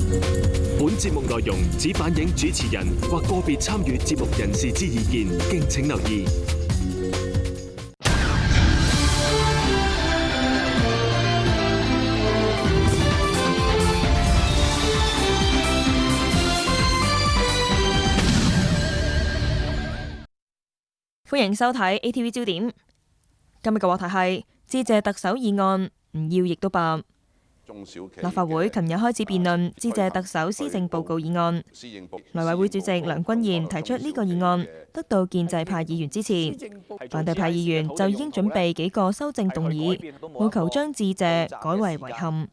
本節目內容只反映主持人或個別參與節目人士之意見，敬請留意。歡迎收睇 ATV 焦點。今日嘅話題係致謝特首議案，唔要亦都罷。立法會琴日開始辯論致謝特首施政報告議案。內委會主席梁君彥提出呢個議案，得到建制派議員支持。反對派議員就已經準備幾個修正動議，務求將致謝改為遺憾。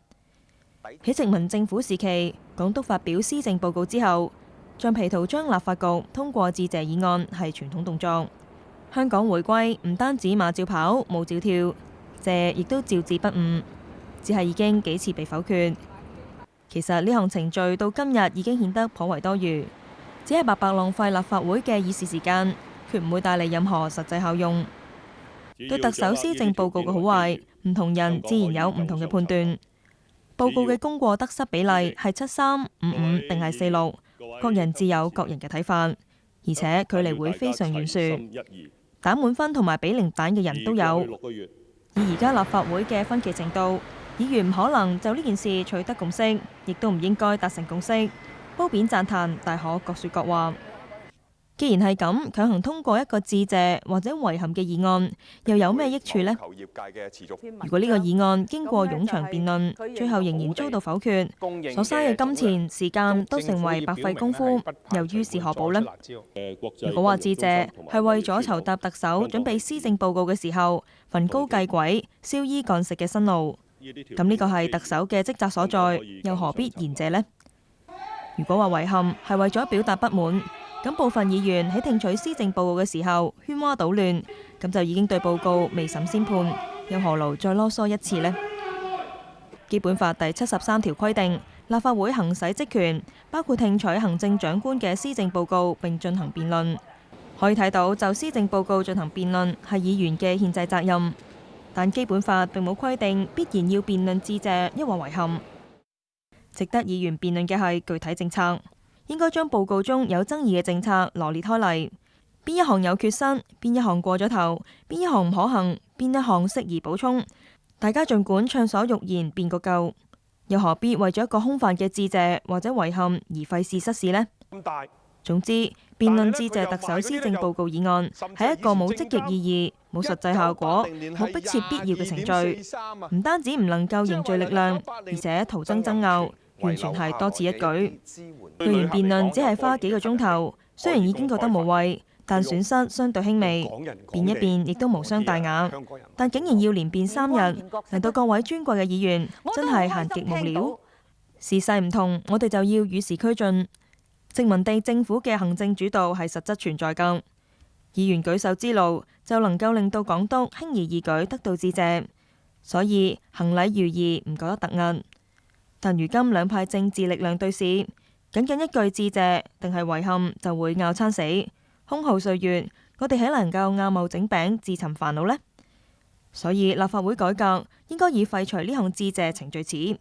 喺殖民政府時期，港督發表施政報告之後，橡皮圖章立法局通過致謝議案係傳統動作。香港回歸唔單止馬照跑，舞照跳，謝亦都照字不誤。只係已經幾次被否決。其實呢項程序到今日已經顯得頗為多餘，只係白白浪費立法會嘅議事時間，決唔會帶嚟任何實際效用。對特首施政報告嘅好壞，唔同人自然有唔同嘅判斷。報告嘅功過得失比例係73、55定係46，各人自有各人嘅睇法，而且距離會非常懸殊，打滿分同埋俾零蛋嘅人都有。以而家立法會嘅分歧程度，議員唔可能就呢件事取得共識，亦都唔應該達成共識。褒貶讚嘆，大可各說各話。既然係咁，強行通過一個致謝或者遺憾嘅議案，又有咩益處呢？如果呢個議案經過冗長辯論，最後仍然遭到否決，所嘥嘅金錢、時間都成為白費功夫，又於事何補呢？如果話致謝係為咗籌搭特首準備施政報告嘅時候焚高繼晷、燒衣幹食嘅辛勞，咁呢個係特首嘅職責所在，又何必言謝呢？如果話遺憾係為咗表達不滿，咁部分議員喺聽取施政報告嘅時候喧嘩搗亂，咁就已經對報告未審先判，又何勞再囉嗦一次呢？基本法第73條規定，立法會行使職權，包括聽取行政長官嘅施政報告並進行辯論。可以睇到，就施政報告進行辯論係議員嘅憲制責任，但基本法並冇規定必然要辯論致謝抑或遺憾。值得議員辯論嘅係具體政策，應該將報告中有爭議嘅政策羅列開嚟，邊一項有缺失，邊一項過咗頭，邊一項唔可行，邊一項適宜補充。大家儘管暢所欲言，辯個夠，又何必為咗一個空泛嘅致謝或者遺憾而費事失事呢？總之，辯論致謝特首施政報告議案係一個冇積極意義、冇實際效果、冇迫切必要嘅程序，唔單止唔能夠凝聚力量，而且徒增爭拗，完全係多此一舉。既然辯論只係花幾個鐘頭，雖然已經覺得無謂，但損失相對輕微，辯一辯亦都無傷大雅。但竟然要連辯3日，令到各位尊貴嘅議員真係閒極無聊。時勢唔同，我哋就要與時俱進。殖民地政府嘅行政主導係實質存在㗎，議員舉手之勞就能夠令到港督輕而易舉得到致謝，所以行禮如儀唔覺得突兀。但如今兩派政治力量對峙，僅僅一句致謝定係遺憾就會拗餐死，空耗歲月，我哋豈能夠拗謀整餅自尋煩惱呢？所以立法會改革應該以廢除呢項致謝程序始。